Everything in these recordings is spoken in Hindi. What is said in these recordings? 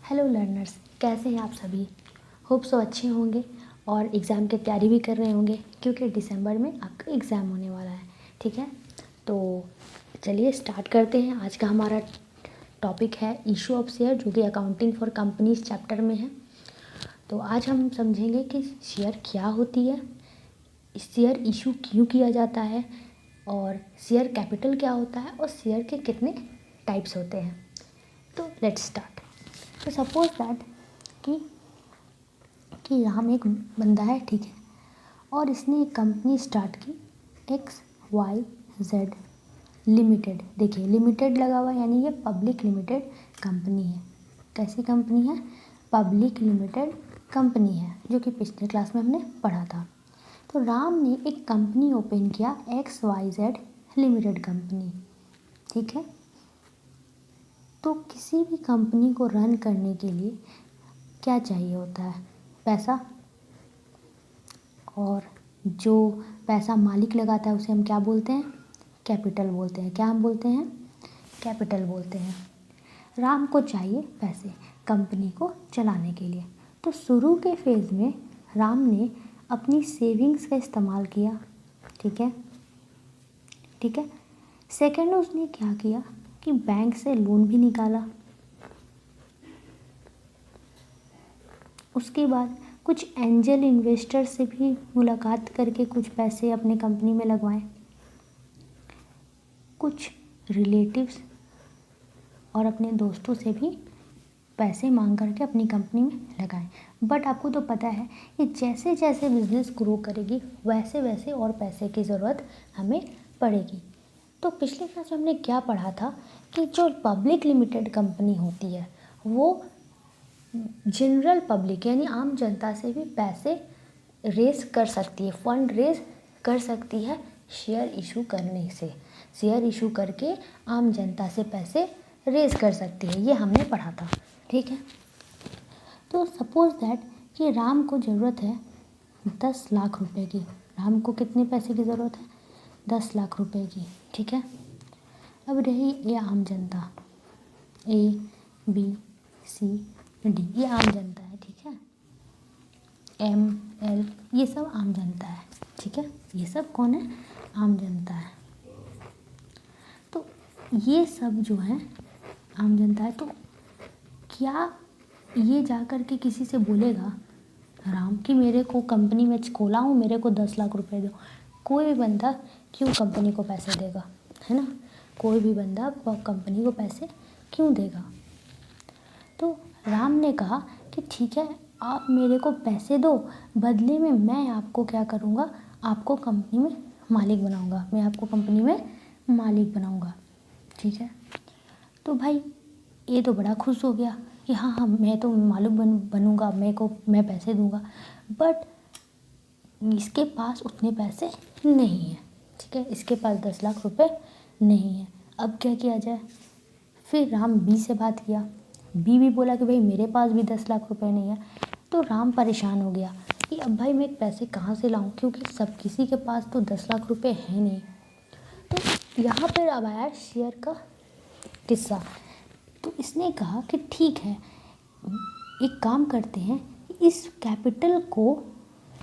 हेलो लर्नर्स, कैसे हैं आप सभी। होप सो अच्छे होंगे और एग्ज़ाम की तैयारी भी कर रहे होंगे क्योंकि दिसंबर में आपका एग्ज़ाम होने वाला है। ठीक है, तो चलिए स्टार्ट करते हैं। आज का हमारा टॉपिक है इशू ऑफ शेयर, जो कि अकाउंटिंग फॉर कंपनीज चैप्टर में है। तो आज हम समझेंगे कि शेयर क्या होती है, शेयर इशू क्यों किया जाता है, और शेयर कैपिटल क्या होता है, और शेयर के कितने टाइप्स होते हैं। तो लेट्स स्टार्ट। तो सपोज दैट कि यहाँ में एक बंदा है, ठीक है, और इसने एक कंपनी स्टार्ट की XYZ लिमिटेड। देखिए लिमिटेड लगा हुआ है, यानी ये पब्लिक लिमिटेड कंपनी है। कैसी कंपनी है? पब्लिक लिमिटेड कंपनी है, जो कि पिछले क्लास में हमने पढ़ा था। तो राम ने एक कंपनी ओपन किया XYZ लिमिटेड कंपनी, ठीक है। तो किसी भी कंपनी को रन करने के लिए क्या चाहिए होता है? पैसा। और जो पैसा मालिक लगाता है उसे हम क्या बोलते हैं? कैपिटल बोलते हैं। क्या हम बोलते हैं? कैपिटल बोलते हैं। राम को चाहिए पैसे कंपनी को चलाने के लिए। तो शुरू के फेज़ में राम ने अपनी सेविंग्स का इस्तेमाल किया, ठीक है, ठीक है। सेकंड, उसने क्या किया कि बैंक से लोन भी निकाला। उसके बाद कुछ एंजल इन्वेस्टर से भी मुलाकात करके कुछ पैसे अपने कंपनी में लगवाए। कुछ रिलेटिव्स और अपने दोस्तों से भी पैसे मांग करके अपनी कंपनी में लगाएं। बट आपको तो पता है कि जैसे जैसे बिज़नेस ग्रो करेगी वैसे वैसे और पैसे की ज़रूरत हमें पड़ेगी। तो पिछले क्लास में हमने क्या पढ़ा था कि जो पब्लिक लिमिटेड कंपनी होती है वो जनरल पब्लिक यानी आम जनता से भी पैसे रेस कर सकती है, फंड रेस कर सकती है शेयर इशू करने से। शेयर इशू करके आम जनता से पैसे रेस कर सकती है, ये हमने पढ़ा था, ठीक है। तो सपोज दैट कि राम को ज़रूरत है 10 लाख रुपए की। राम को कितने पैसे की ज़रूरत है? 10 लाख रुपए की, ठीक है। अब रही ये आम जनता, ABCD, ये आम जनता है, ठीक है। ML, ये सब आम जनता है, ठीक है। ये सब कौन है? आम जनता है। तो ये सब जो है आम जनता है। तो क्या ये जाकर के किसी से बोलेगा राम कि मेरे को कंपनी में खोला हूँ, मेरे को 10 लाख रुपए दो? कोई भी बंदा क्यों कंपनी को पैसे देगा, है ना? कोई भी बंदा कंपनी को पैसे क्यों देगा? तो राम ने कहा कि ठीक है, आप मेरे को पैसे दो, बदले में मैं आपको क्या करूँगा, आपको कंपनी में मालिक बनाऊँगा, मैं आपको कंपनी में मालिक बनाऊँगा, ठीक है। तो भाई ये तो बड़ा खुश हो गया कि हाँ हाँ मैं तो मालिक बनूँगा, मैं पैसे दूँगा। बट इसके पास उतने पैसे नहीं हैं, ठीक है। इसके पास 10 लाख रुपए नहीं है। अब क्या किया जाए? फिर राम बी से बात किया। बी भी बोला कि भाई मेरे पास भी 10 लाख रुपए नहीं है। तो राम परेशान हो गया कि अब भाई मैं पैसे कहाँ से लाऊं, क्योंकि सब किसी के पास तो 10 लाख रुपए है नहीं। तो यहाँ पर अब आया शेयर का किस्सा। तो इसने कहा कि ठीक है, एक काम करते हैं, इस कैपिटल को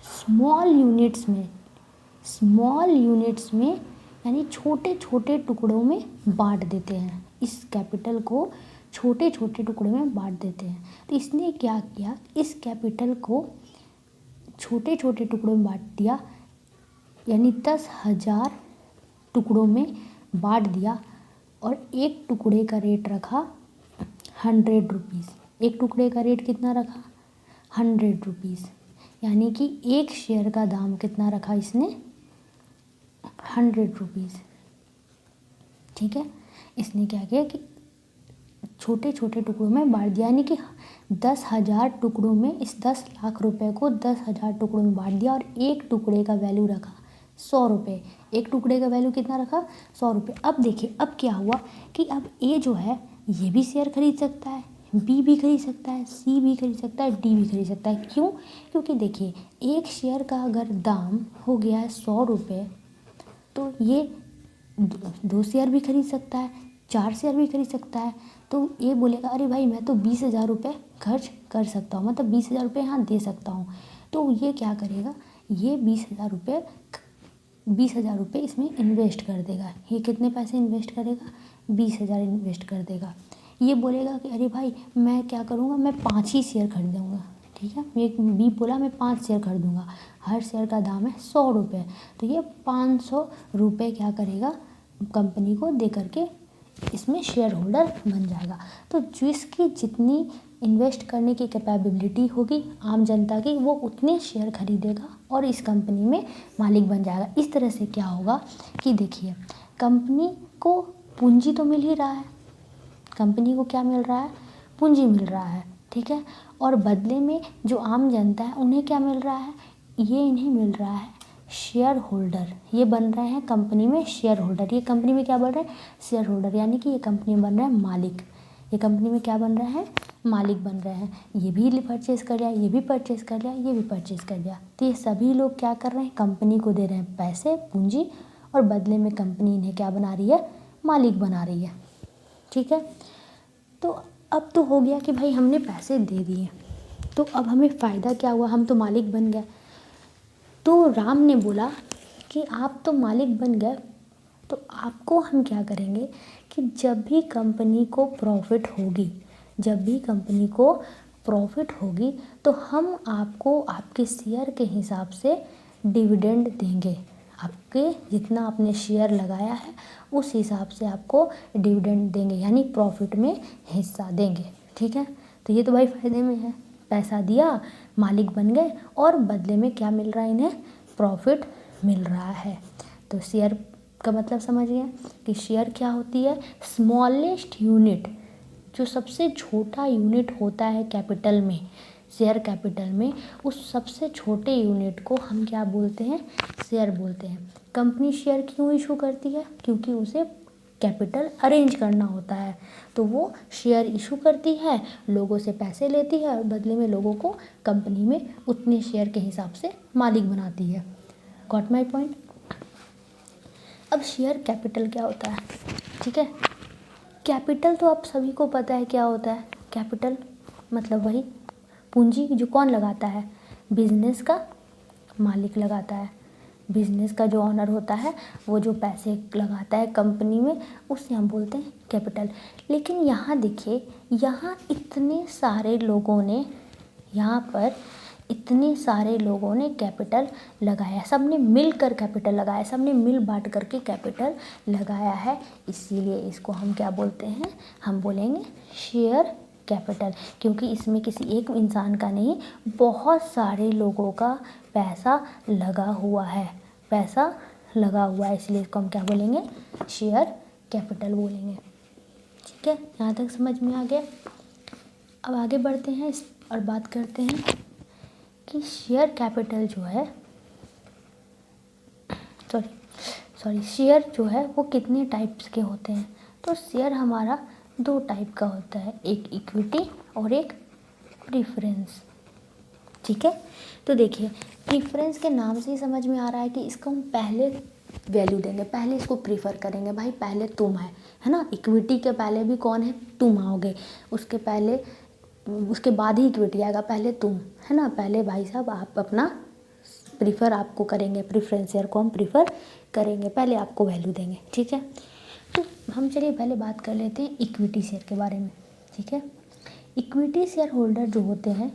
स्मॉल यूनिट्स में यानी छोटे छोटे टुकड़ों में बांट देते हैं। इस कैपिटल को छोटे छोटे टुकड़ों में बांट देते हैं। तो इसने क्या किया, इस कैपिटल को छोटे छोटे टुकड़ों में बांट दिया, यानी 10,000 टुकड़ों में बांट दिया, और एक टुकड़े का रेट रखा 100 रुपीज़। एक टुकड़े का रेट कितना रखा? 100 रुपीज़। यानी कि एक शेयर का दाम कितना रखा इसने? 100 रुपीज़, ठीक है। इसने क्या किया कि छोटे छोटे टुकड़ों में बांट दिया, यानी कि 10,000 टुकड़ों में इस 10 लाख रुपए को 10,000 टुकड़ों में बांट दिया, और एक टुकड़े का वैल्यू रखा 100 रुपये। एक टुकड़े का वैल्यू कितना रखा? 100 रुपये। अब देखिए अब क्या हुआ कि अब ए जो है ये भी शेयर खरीद सकता है, बी भी खरीद सकता है, सी भी खरीद सकता है, डी भी खरीद सकता है। क्यों? क्योंकि देखिए एक शेयर का अगर दाम हो गया है 100 रुपये, तो ये 2 शेयर भी खरीद सकता है, 4 शेयर भी खरीद सकता है। तो ये बोलेगा अरे भाई मैं तो 20,000 रुपये खर्च कर सकता हूँ, मतलब 20,000 रुपये यहाँ दे सकता हूँ। तो ये क्या करेगा, ये 20,000 रुपये इसमें इन्वेस्ट कर देगा। ये कितने पैसे इन्वेस्ट करेगा, 20,000 इन्वेस्ट कर देगा। ये बोलेगा कि अरे भाई मैं क्या करूँगा, मैं 5 ही शेयर खरीदूँगा, ठीक है। एक बी बोला मैं 5 शेयर खरीदूँगा, हर शेयर का दाम है 100 रुपये, तो ये 500 रुपये क्या करेगा, कंपनी को दे करके इसमें शेयर होल्डर बन जाएगा। तो जिसकी जितनी इन्वेस्ट करने की कैपेबिलिटी होगी आम जनता की, वो उतने शेयर खरीदेगा और इस कंपनी में मालिक बन जाएगा। इस तरह से क्या होगा कि देखिए, कंपनी को पूंजी तो मिल ही रहा है, कंपनी को क्या मिल रहा है, पूंजी मिल रहा है, ठीक है। और बदले में जो आम जनता है उन्हें क्या मिल रहा है, ये इन्हें मिल रहा है शेयर होल्डर। ये बन रहे हैं कंपनी में शेयर होल्डर। ये कंपनी में क्या बन रहे हैं, शेयर होल्डर, यानी कि ये कंपनी में बन रहा है मालिक। ये कंपनी में क्या बन रहा है, मालिक बन रहे हैं। ये भी परचेज कर लिया, ये भी परचेज कर लिया, ये भी परचेज कर लिया। तो ये सभी लोग क्या कर रहे हैं, कंपनी को दे रहे हैं पैसे, पूंजी, और बदले में कंपनी इन्हें क्या बना रही है, मालिक बना रही है, ठीक है। तो अब तो हो गया कि भाई हमने पैसे दे दिए, तो अब हमें फ़ायदा क्या हुआ, हम तो मालिक बन गए। तो राम ने बोला कि आप तो मालिक बन गए, तो आपको हम क्या करेंगे कि जब भी कंपनी को प्रॉफिट होगी, जब भी कंपनी को प्रॉफिट होगी तो हम आपको आपके शेयर के हिसाब से डिविडेंड देंगे। आपके जितना आपने शेयर लगाया है उस हिसाब से आपको डिविडेंड देंगे, यानी प्रॉफिट में हिस्सा देंगे, ठीक है। तो ये तो भाई फ़ायदे में है, पैसा दिया, मालिक बन गए, और बदले में क्या मिल रहा है, इन्हें प्रॉफिट मिल रहा है। तो शेयर का मतलब समझ गए कि शेयर क्या होती है, स्मॉलेस्ट यूनिट, जो सबसे छोटा यूनिट होता है कैपिटल में, शेयर कैपिटल में, उस सबसे छोटे यूनिट को हम क्या बोलते हैं, शेयर बोलते हैं। कंपनी शेयर क्यों इशू करती है, क्योंकि उसे कैपिटल अरेंज करना होता है, तो वो शेयर इशू करती है, लोगों से पैसे लेती है और बदले में लोगों को कंपनी में उतने शेयर के हिसाब से मालिक बनाती है। Got my point. अब शेयर कैपिटल क्या होता है, ठीक है। कैपिटल तो आप सभी को पता है क्या होता है, कैपिटल मतलब वही पूंजी जो कौन लगाता है, बिजनेस का मालिक लगाता है। बिजनेस का जो ऑनर होता है वो जो पैसे लगाता है कंपनी में, उसे हम बोलते हैं कैपिटल। लेकिन यहाँ देखिए, यहाँ इतने सारे लोगों ने, यहाँ पर इतने सारे लोगों ने कैपिटल लगाया, सबने मिलकर कैपिटल लगाया, सबने मिल बांट करके कैपिटल लगाया है, इसीलिए इसको हम क्या बोलते हैं, हम बोलेंगे शेयर कैपिटल। क्योंकि इसमें किसी एक इंसान का नहीं, बहुत सारे लोगों का पैसा लगा हुआ है, पैसा लगा हुआ है, इसलिए इसको हम क्या बोलेंगे, शेयर कैपिटल बोलेंगे, ठीक है। यहाँ तक समझ में आ गया। अब आगे बढ़ते हैं और बात करते हैं कि शेयर कैपिटल जो है, शेयर जो है वो कितने टाइप्स के होते हैं। तो शेयर हमारा 2 टाइप का होता है, एक इक्विटी और एक प्रीफरेंस, ठीक है। तो देखिए, प्रीफरेंस के नाम से ही समझ में आ रहा है कि इसको हम पहले वैल्यू देंगे, पहले इसको प्रीफर करेंगे, भाई पहले तुम है ना। इक्विटी के पहले भी कौन है, तुम आओगे, उसके पहले, उसके बाद ही इक्विटी आएगा, पहले तुम, है ना। पहले भाई साहब आप अपना प्रीफर आपको करेंगे, प्रीफरेंस शेयर को हम प्रीफर करेंगे, पहले आपको वैल्यू देंगे, ठीक है। तो हम चलिए पहले बात कर लेते हैं इक्विटी शेयर के बारे में, ठीक है। इक्विटी शेयर होल्डर जो होते हैं,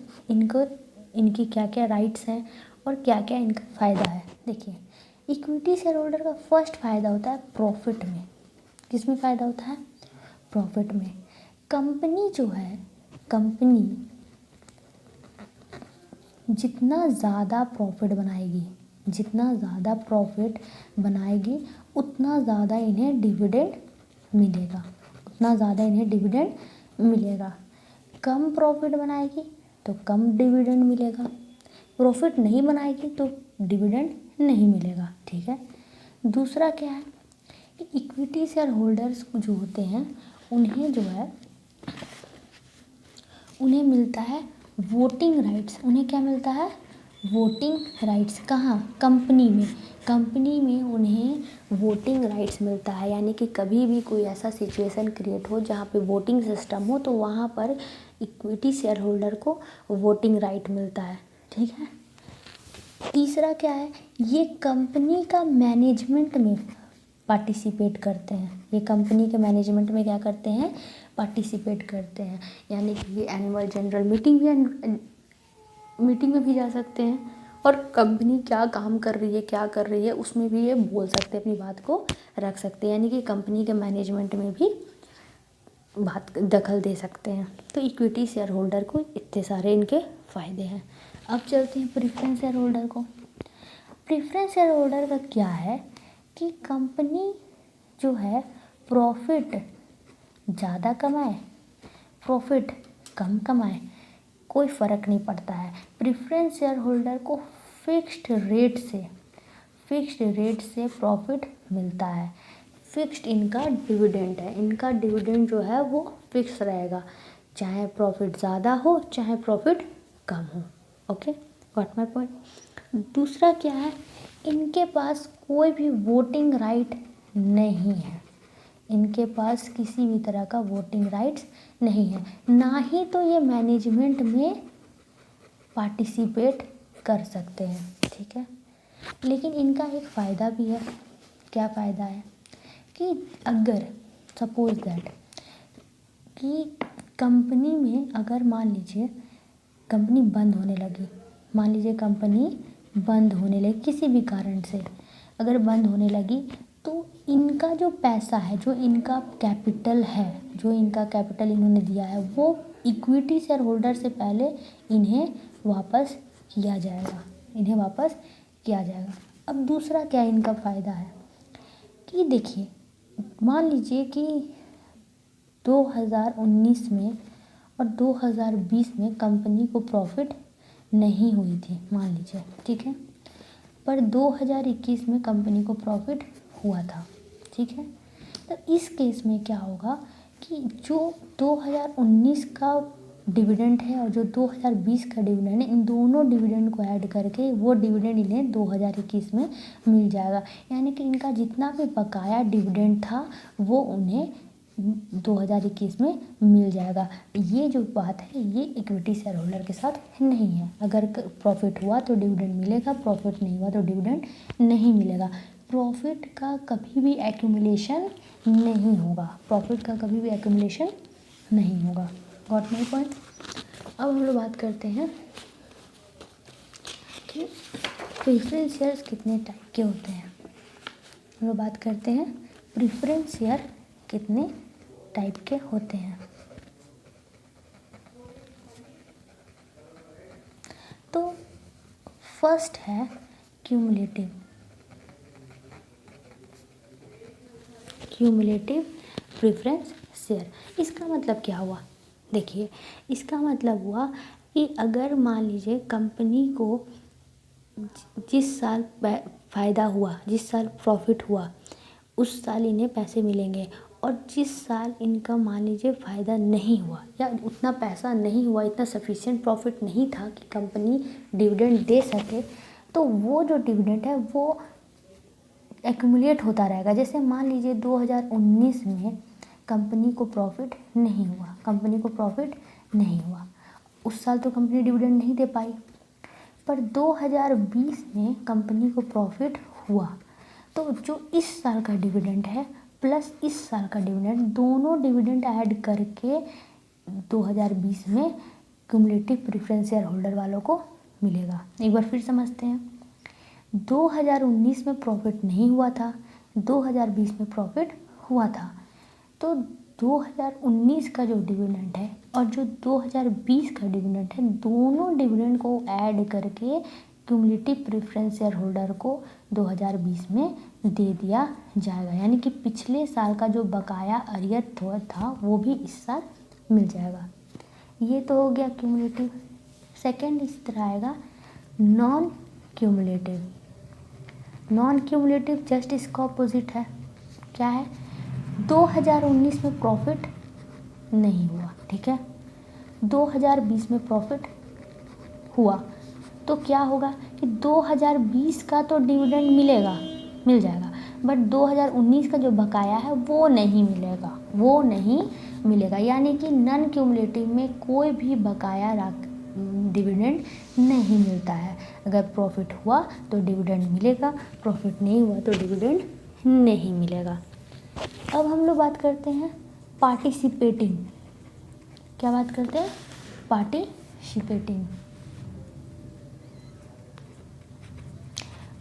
इनकी क्या क्या राइट्स हैं और क्या क्या इनका फ़ायदा है। देखिए, इक्विटी शेयर होल्डर का फर्स्ट फ़ायदा होता है प्रॉफिट में। किस में फ़ायदा होता है, प्रॉफिट में। कंपनी जो है, कंपनी जितना ज़्यादा प्रॉफिट बनाएगी, जितना ज़्यादा प्रॉफिट बनाएगी उतना ज़्यादा इन्हें डिविडेंड मिलेगा, उतना ज़्यादा इन्हें डिविडेंड मिलेगा। कम प्रॉफिट बनाएगी तो कम डिविडेंड मिलेगा, प्रॉफिट नहीं बनाएगी तो डिविडेंड नहीं मिलेगा, ठीक है। दूसरा क्या है कि इक्विटी शेयर होल्डर्स जो होते हैं उन्हें जो है, उन्हें मिलता है वोटिंग राइट्स। उन्हें क्या मिलता है, वोटिंग राइट्स कहाँ, कंपनी में उन्हें वोटिंग राइट्स मिलता है। यानी कि कभी भी कोई ऐसा सिचुएशन क्रिएट हो जहाँ पे वोटिंग सिस्टम हो तो वहाँ पर इक्विटी शेयर होल्डर को वोटिंग राइट मिलता है। ठीक है। तीसरा क्या है, ये कंपनी का मैनेजमेंट में पार्टिसिपेट करते हैं। ये कंपनी के मैनेजमेंट में क्या करते हैं, पार्टिसिपेट करते हैं। यानी कि ये एनुअल जनरल मीटिंग में भी जा सकते हैं और कंपनी क्या काम कर रही है उसमें भी ये बोल सकते हैं, अपनी बात को रख सकते हैं। यानी कि कंपनी के मैनेजमेंट में भी दखल दे सकते हैं। तो इक्विटी शेयर होल्डर को इतने सारे इनके फ़ायदे हैं। अब चलते हैं प्रेफरेंस शेयर होल्डर को। प्रेफरेंस शेयर होल्डर का क्या है कि कंपनी जो है प्रॉफिट ज़्यादा कमाए, प्रॉफिट कम कमाए, कोई फ़र्क नहीं पड़ता है। प्रेफरेंस शेयर होल्डर को फिक्स्ड रेट से प्रॉफिट मिलता है। फिक्स्ड इनका डिविडेंड है, इनका डिविडेंड जो है वो फिक्स रहेगा, चाहे प्रॉफिट ज़्यादा हो चाहे प्रॉफिट कम हो। Okay, got my point. दूसरा क्या है, इनके पास कोई भी वोटिंग राइट नहीं है, इनके पास किसी भी तरह का वोटिंग राइट्स नहीं है, ना ही तो ये मैनेजमेंट में पार्टिसिपेट कर सकते हैं। ठीक है। लेकिन इनका एक फ़ायदा भी है। क्या फ़ायदा है कि अगर सपोज दैट कि कंपनी में अगर मान लीजिए कंपनी बंद होने लगी, किसी भी कारण से अगर बंद होने लगी तो इनका जो पैसा है, जो इनका कैपिटल इन्होंने दिया है वो इक्विटी शेयर होल्डर से पहले इन्हें वापस किया जाएगा। अब दूसरा क्या इनका फ़ायदा है कि देखिए, मान लीजिए कि 2019 में और 2020 में कंपनी को प्रॉफिट नहीं हुई थी, मान लीजिए, ठीक है, पर 2021 में कंपनी को प्रॉफिट हुआ था। ठीक है। तो इस केस में क्या होगा कि जो 2019 का डिविडेंड है और जो 2020 का डिविडेंड है, इन दोनों डिविडेंड को ऐड करके वो डिविडेंड इन्हें 2021 में मिल जाएगा। यानी कि इनका जितना भी बकाया डिविडेंड था वो उन्हें 2021 में मिल जाएगा। ये जो बात है ये इक्विटी शेयर होल्डर के साथ नहीं है। अगर प्रॉफिट हुआ तो डिविडेंड मिलेगा, प्रॉफिट नहीं हुआ तो डिविडेंड नहीं मिलेगा। प्रॉफिट का कभी भी एक्यूमुलेशन नहीं होगा। Got my point. अब हम लोग बात करते हैं कि प्रेफरेंस शेयर्स कितने टाइप के होते हैं। हम लोग बात करते हैं प्रेफरेंस शेयर कितने टाइप के होते हैं। तो फर्स्ट है क्यूमुलेटिव प्रेफरेंस शेयर। इसका मतलब क्या हुआ, देखिए, इसका मतलब हुआ कि अगर मान लीजिए कंपनी को जिस साल फ़ायदा हुआ, जिस साल प्रॉफिट हुआ उस साल इन्हें पैसे मिलेंगे, और जिस साल इनका मान लीजिए फ़ायदा नहीं हुआ या उतना पैसा नहीं हुआ, इतना सफिशिएंट प्रॉफिट नहीं था कि कंपनी डिविडेंड दे सके, तो वो जो डिविडेंड है वो एक्यूमुलेट होता रहेगा। जैसे मान लीजिए 2019 में कंपनी को प्रॉफिट नहीं हुआ, उस साल तो कंपनी डिविडेंड नहीं दे पाई, पर 2020 में कंपनी को प्रॉफिट हुआ, तो जो इस साल का डिविडेंड है प्लस इस साल का डिविडेंड, दोनों डिविडेंड ऐड करके 2020 में क्यूमुलेटिव प्रेफरेंस शेयर होल्डर वालों को मिलेगा। एक बार फिर समझते हैं। 2019 में प्रॉफिट नहीं हुआ था, 2020 में प्रॉफिट हुआ था, तो 2019 का जो डिविडेंड है और जो 2020 का डिविडेंड है, दोनों डिविडेंड को ऐड करके क्यूमुलेटिव प्रेफरेंस शेयर होल्डर को 2020 में दे दिया जाएगा। यानी कि पिछले साल का जो बकाया अरियर था वो भी इस साल मिल जाएगा। ये तो हो गया क्यूमुलेटिव। सेकेंड इस तरह आएगा नॉन क्यूमुलेटिव जस्ट इसका अपोजिट है। क्या है, 2019 में प्रॉफिट नहीं हुआ, ठीक है, 2020 में प्रॉफिट हुआ, तो क्या होगा कि 2020 का तो डिविडेंड मिल जाएगा, बट 2019 का जो बकाया है वो नहीं मिलेगा। यानी कि नॉन क्यूमुलेटिव में कोई भी बकाया डिविडेंड नहीं मिलता है। अगर प्रॉफिट हुआ तो डिविडेंड मिलेगा, प्रॉफिट नहीं हुआ तो डिविडेंड नहीं मिलेगा। अब हम लोग बात करते हैं पार्टिसिपेटिंग। क्या बात करते हैं?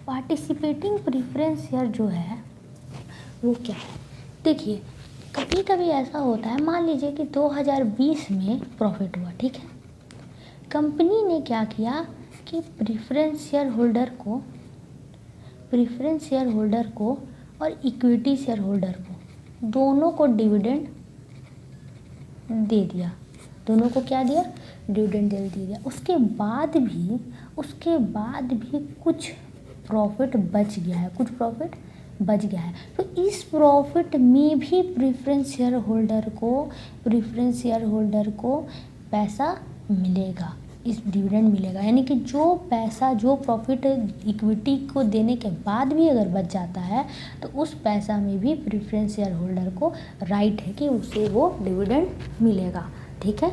पार्टिसिपेटिंग प्रेफरेंस शेयर जो है वो क्या है? देखिए, कभी कभी ऐसा होता है, मान लीजिए कि 2020 में प्रॉफिट हुआ, ठीक है। कंपनी ने क्या किया कि प्रेफरेंस शेयर होल्डर को और इक्विटी शेयर होल्डर को दोनों को डिविडेंड दे दिया। दोनों को क्या दिया? डिविडेंड दे दिया। उसके बाद भी कुछ प्रॉफिट बच गया है। तो इस प्रॉफिट में भी प्रेफरेंस शेयर होल्डर को पैसा मिलेगा, इस डिविडेंड मिलेगा। यानी कि जो प्रॉफिट इक्विटी को देने के बाद भी अगर बच जाता है तो उस पैसा में भी प्रेफरेंस शेयर होल्डर को राइट है कि उसे वो डिविडेंड मिलेगा, ठीक है।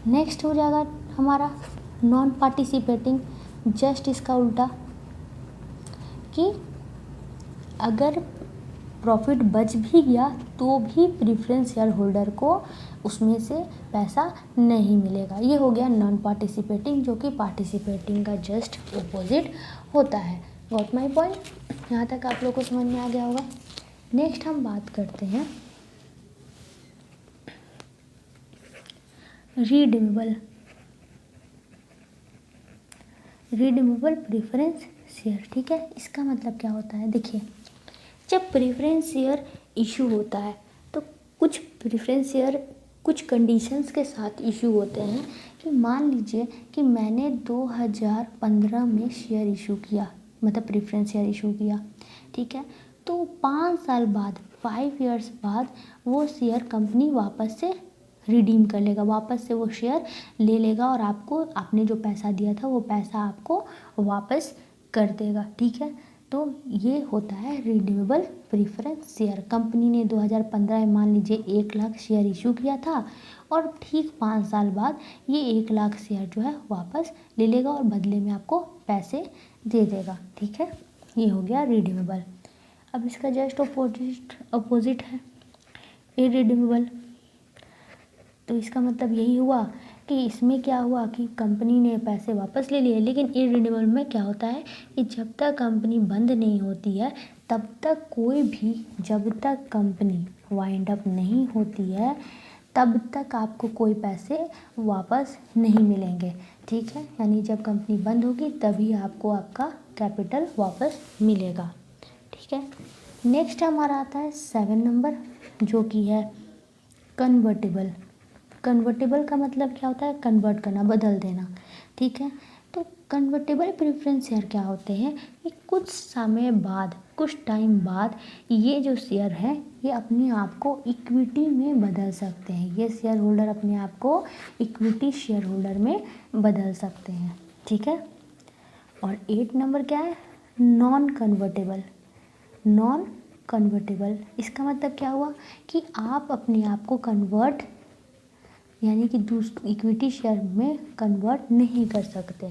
नेक्स्ट हो जाएगा हमारा नॉन पार्टिसिपेटिंग। जस्ट इसका उल्टा, कि अगर प्रॉफिट बच भी गया तो भी प्रेफरेंस शेयर होल्डर को उसमें से पैसा नहीं मिलेगा। ये हो गया नॉन पार्टिसिपेटिंग, जो कि पार्टिसिपेटिंग का जस्ट अपोजिट होता है। Got my point? यहाँ तक आप लोग को समझ में आ गया होगा। नेक्स्ट हम बात करते हैं रिडीमेबल प्रेफरेंस शेयर, ठीक है। इसका मतलब क्या होता है? देखिए, जब प्रेफरेंस शेयर इशू होता है तो कुछ प्रेफरेंस शेयर कुछ कंडीशंस के साथ इशू होते हैं। कि मान लीजिए कि मैंने 2015 में शेयर इशू किया, मतलब प्रेफरेंस शेयर इशू किया, ठीक है। तो 5 साल बाद, 5 ईयर्स बाद वो शेयर कंपनी वापस से रिडीम कर लेगा, वापस से वो शेयर ले लेगा और आपको आपने जो पैसा दिया था वो पैसा आपको वापस कर देगा, ठीक है। तो ये होता है रिडीमेबल प्रेफरेंस शेयर। कंपनी ने 2015 में मान लीजिए 1 लाख शेयर इशू किया था और ठीक 5 साल बाद ये 1 लाख शेयर जो है वापस ले लेगा और बदले में आपको पैसे दे देगा, ठीक है। ये हो गया रिडीमेबल। अब इसका जस्ट अपोजिट है इरिडीमेबल। तो इसका मतलब यही हुआ कि इसमें क्या हुआ कि कंपनी ने पैसे वापस ले लिए, लेकिन इरिडीमेबल में क्या होता है कि जब तक कंपनी बंद नहीं होती है तब तक जब तक कंपनी वाइंड अप नहीं होती है तब तक आपको कोई पैसे वापस नहीं मिलेंगे, ठीक है। यानी जब कंपनी बंद होगी तभी आपको आपका कैपिटल वापस मिलेगा, ठीक है। नेक्स्ट हमारा आता है 7 नंबर, जो कि है कन्वर्टेबल। कन्वर्टेबल का मतलब क्या होता है? कन्वर्ट करना, बदल देना, ठीक है। तो कन्वर्टेबल प्रेफरेंस शेयर क्या होते हैं? कि कुछ समय बाद, कुछ टाइम बाद ये जो शेयर है ये अपने आप को इक्विटी में बदल सकते हैं। ये शेयर होल्डर अपने आप को इक्विटी शेयर होल्डर में बदल सकते हैं, ठीक है। और 8 नंबर क्या है? Non convertible. इसका मतलब क्या हुआ कि आप अपने आप को कन्वर्ट, यानी कि इक्विटी शेयर में कन्वर्ट नहीं कर सकते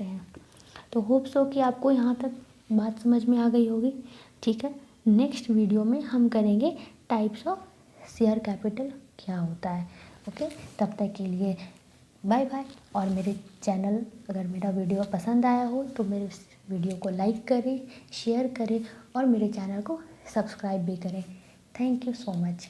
हैं, तो होप सो कि आपको यहाँ तक बात समझ में आ गई होगी, ठीक है। नेक्स्ट वीडियो में हम करेंगे टाइप्स ऑफ शेयर कैपिटल क्या होता है, ओके। तब तक के लिए बाय बाय। और मेरे चैनल, अगर मेरा वीडियो पसंद आया हो तो मेरे वीडियो को लाइक करें, शेयर करें और मेरे चैनल को सब्सक्राइब भी करें। Thank you so much.